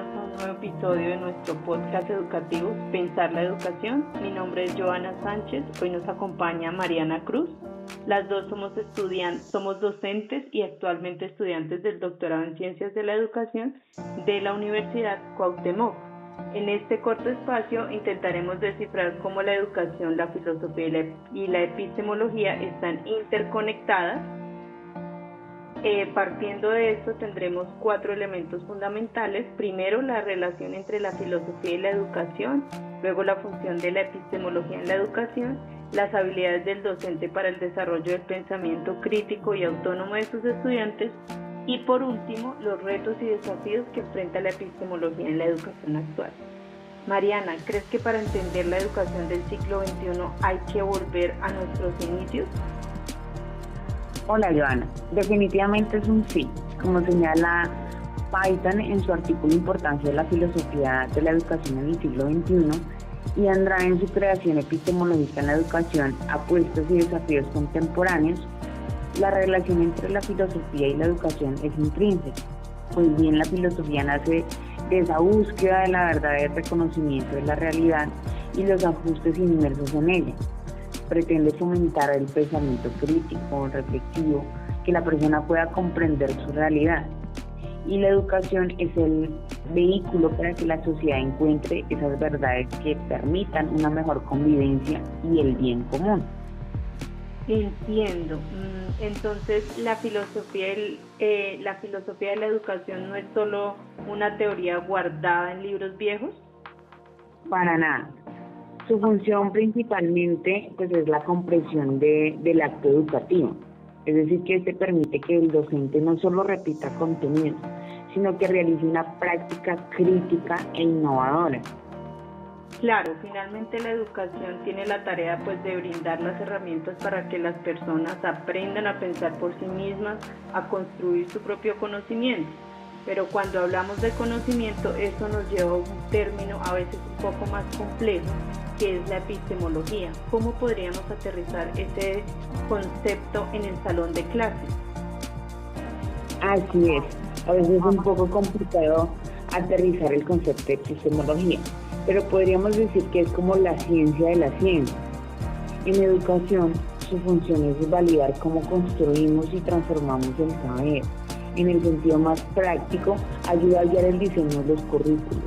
bienvenidos a un nuevo episodio de nuestro podcast educativo Pensar la Educación. Mi nombre es Joana Sánchez, hoy nos acompaña Mariana Cruz. Las dos somos docentes y actualmente estudiantes del doctorado en Ciencias de la Educación de la Universidad Cuauhtémoc. En este corto espacio intentaremos descifrar cómo la educación, la filosofía y la epistemología están interconectadas. Partiendo de esto tendremos 4 elementos fundamentales. Primero, la relación entre la filosofía y la educación, luego la función de la epistemología en la educación, las habilidades del docente para el desarrollo del pensamiento crítico y autónomo de sus estudiantes y por último, los retos y desafíos que enfrenta la epistemología en la educación actual. Mariana, ¿crees que para entender la educación del siglo XXI hay que volver a nuestros inicios? Hola, Joana. Definitivamente es un sí. Como señala Python en su artículo Importancia de la filosofía de la educación en el siglo XXI y Andrade en su creación epistemológica en la educación, apuestas y desafíos contemporáneos, la relación entre la filosofía y la educación es intrínseca. Pues bien, la filosofía nace de esa búsqueda de la verdad y el reconocimiento de la realidad y los ajustes inmersos en ella. Pretende fomentar el pensamiento crítico, reflexivo, que la persona pueda comprender su realidad. Y la educación es el vehículo para que la sociedad encuentre esas verdades que permitan una mejor convivencia y el bien común. Entiendo. Entonces, la filosofía de la educación no es solo una teoría guardada en libros viejos. Para nada. Su función principalmente es la comprensión del acto educativo, es decir, que este permite que el docente no solo repita contenido, sino que realice una práctica crítica e innovadora. Claro, finalmente la educación tiene la tarea de brindar las herramientas para que las personas aprendan a pensar por sí mismas, a construir su propio conocimiento. Pero cuando hablamos de conocimiento, eso nos lleva a un término a veces un poco más complejo, que es la epistemología. ¿Cómo podríamos aterrizar ese concepto en el salón de clases? Así es, a veces es un poco complicado aterrizar el concepto de epistemología, pero podríamos decir que es como la ciencia de la ciencia. En educación, su función es validar cómo construimos y transformamos el saber. En el sentido más práctico, ayuda a guiar el diseño de los currículos,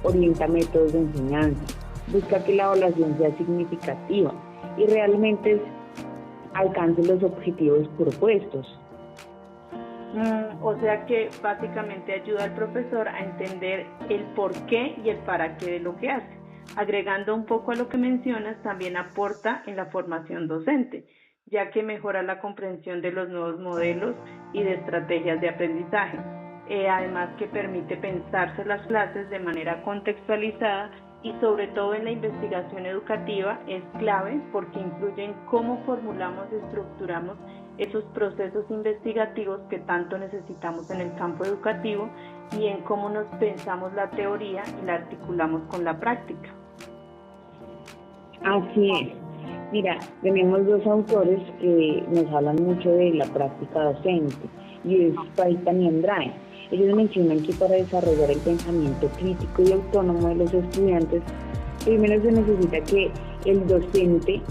orienta métodos de enseñanza, busca que la evaluación sea significativa y realmente alcance los objetivos propuestos. O sea que básicamente ayuda al profesor a entender el por qué y el para qué de lo que hace. Agregando un poco a lo que mencionas, también aporta en la formación docente, ya que mejora la comprensión de los nuevos modelos y de estrategias de aprendizaje. Además que permite pensarse las clases de manera contextualizada y sobre todo en la investigación educativa es clave porque influye en cómo formulamos y estructuramos esos procesos investigativos que tanto necesitamos en el campo educativo y en cómo nos pensamos la teoría y la articulamos con la práctica. Así es. Mira, tenemos 2 autores que nos hablan mucho de la práctica docente y es Python y Andrade. Ellos mencionan que para desarrollar el pensamiento crítico y autónomo de los estudiantes, primero se necesita que el docente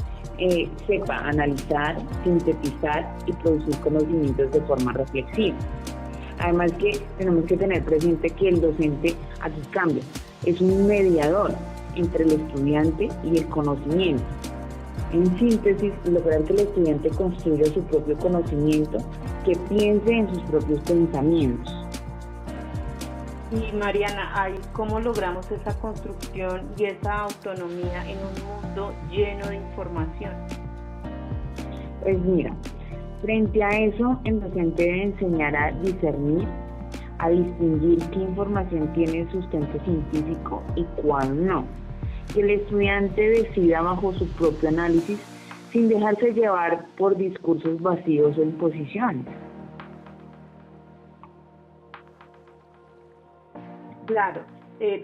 sepa analizar, sintetizar y producir conocimientos de forma reflexiva. Además que tenemos que tener presente que el docente aquí cambia, es un mediador entre el estudiante y el conocimiento. En síntesis, lograr que el estudiante construya su propio conocimiento, que piense en sus propios pensamientos. Y Mariana, ¿cómo logramos esa construcción y esa autonomía en un mundo lleno de información? Pues mira, frente a eso, el docente debe enseñar a discernir, a distinguir qué información tiene sustento científico y cuál no. Que el estudiante decida bajo su propio análisis sin dejarse llevar por discursos vacíos o imposiciones. Claro,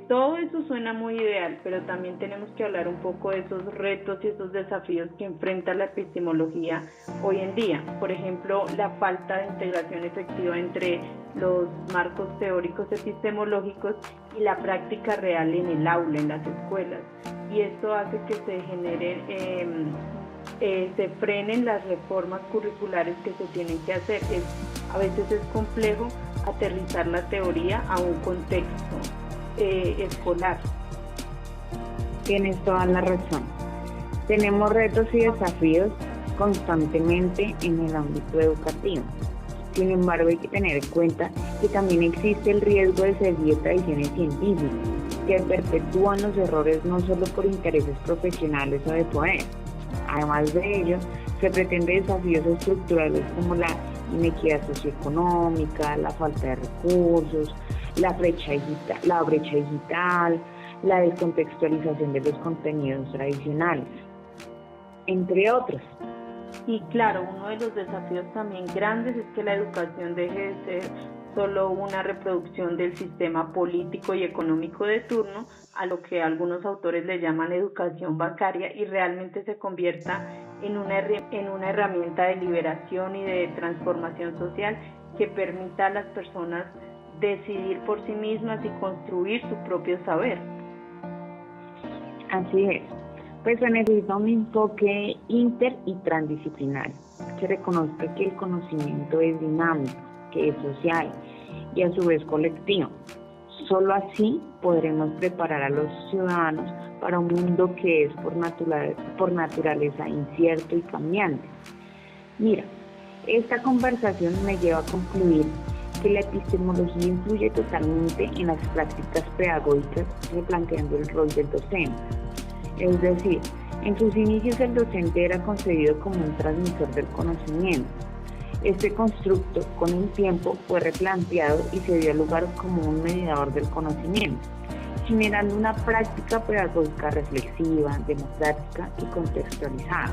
todo eso suena muy ideal, pero también tenemos que hablar un poco de esos retos y esos desafíos que enfrenta la epistemología hoy en día. Por ejemplo, la falta de integración efectiva entre los marcos teóricos epistemológicos y la práctica real en el aula, en las escuelas. Y esto hace que se generen, se frenen las reformas curriculares que se tienen que hacer. A veces es complejo aterrizar la teoría a un contexto escolar. Tienes toda la razón. Tenemos retos y desafíos constantemente en el ámbito educativo. Sin embargo, hay que tener en cuenta que también existe el riesgo de seguir tradiciones científicas que perpetúan los errores no solo por intereses profesionales o de poder. Además de ello, se pretende desafíos estructurales como la inequidad socioeconómica, la falta de recursos, la brecha digital, la descontextualización de los contenidos tradicionales, entre otros. Y claro, uno de los desafíos también grandes es que la educación deje de ser solo una reproducción del sistema político y económico de turno, a lo que algunos autores le llaman educación bancaria, y realmente se convierta en una herramienta de liberación y de transformación social que permita a las personas decidir por sí mismas y construir su propio saber. Así es. Pues se necesita un enfoque inter y transdisciplinario, que reconozca que el conocimiento es dinámico, que es social y a su vez colectivo. Solo así podremos preparar a los ciudadanos para un mundo que es por naturaleza incierto y cambiante. Mira, esta conversación me lleva a concluir que la epistemología influye totalmente en las prácticas pedagógicas, replanteando el rol del docente. Es decir, en sus inicios el docente era concebido como un transmisor del conocimiento. Este constructo con el tiempo fue replanteado y se dio lugar como un mediador del conocimiento, generando una práctica pedagógica reflexiva, democrática y contextualizada.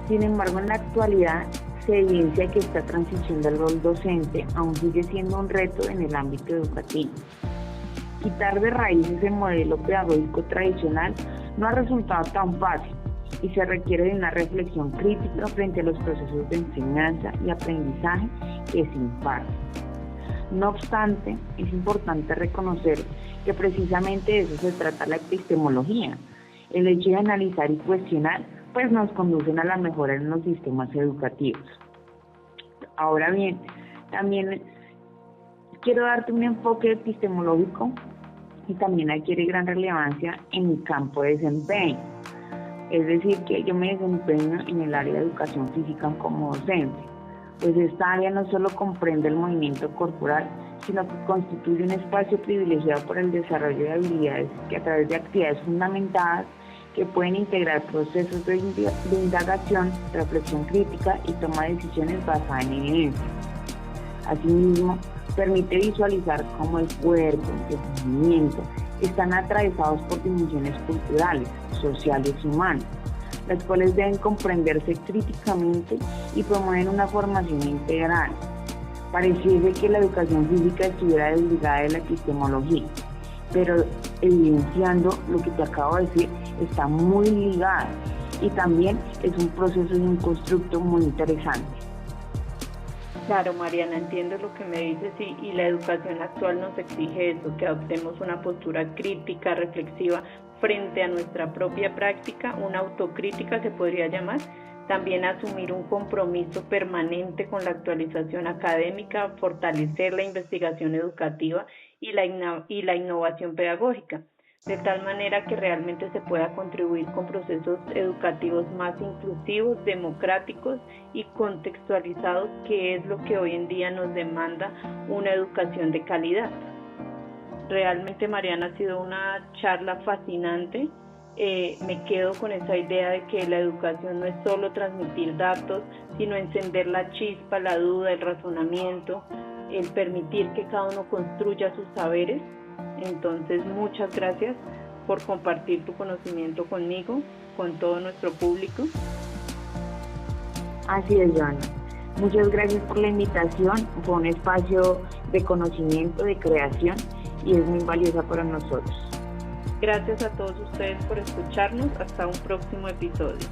Sin embargo, en la actualidad se evidencia que esta transición del rol docente aún sigue siendo un reto en el ámbito educativo. Quitar de raíz ese modelo pedagógico tradicional no ha resultado tan fácil y se requiere de una reflexión crítica frente a los procesos de enseñanza y aprendizaje que se imparten. No obstante, es importante reconocer que precisamente de eso se trata la epistemología. El hecho de analizar y cuestionar pues nos conducen a la mejora en los sistemas educativos. Ahora bien, también quiero darte un enfoque epistemológico y también adquiere gran relevancia en mi campo de desempeño. Es decir, que yo me desempeño en el área de educación física como docente, pues esta área no solo comprende el movimiento corporal, sino que constituye un espacio privilegiado por el desarrollo de habilidades que a través de actividades fundamentadas que pueden integrar procesos de indagación, reflexión crítica y toma de decisiones basada en evidencia. Asimismo, permite visualizar cómo el cuerpo, el movimiento, están atravesados por dimensiones culturales, sociales y humanas, las cuales deben comprenderse críticamente y promueven una formación integral. Pareciese que la educación física estuviera desligada de la epistemología, pero evidenciando lo que te acabo de decir, está muy ligada y también es un proceso y un constructo muy interesante. Claro, Mariana, entiendo lo que me dices y la educación actual nos exige eso, que adoptemos una postura crítica, reflexiva frente a nuestra propia práctica, una autocrítica se podría llamar, también asumir un compromiso permanente con la actualización académica, fortalecer la investigación educativa y la innovación pedagógica, de tal manera que realmente se pueda contribuir con procesos educativos más inclusivos, democráticos y contextualizados, que es lo que hoy en día nos demanda una educación de calidad. Realmente, Mariana, ha sido una charla fascinante. Me quedo con esa idea de que la educación no es solo transmitir datos, sino encender la chispa, la duda, el razonamiento, el permitir que cada uno construya sus saberes. Entonces, muchas gracias por compartir tu conocimiento conmigo, con todo nuestro público. Así es, Joana. Muchas gracias por la invitación. Fue un espacio de conocimiento, de creación y es muy valiosa para nosotros. Gracias a todos ustedes por escucharnos. Hasta un próximo episodio.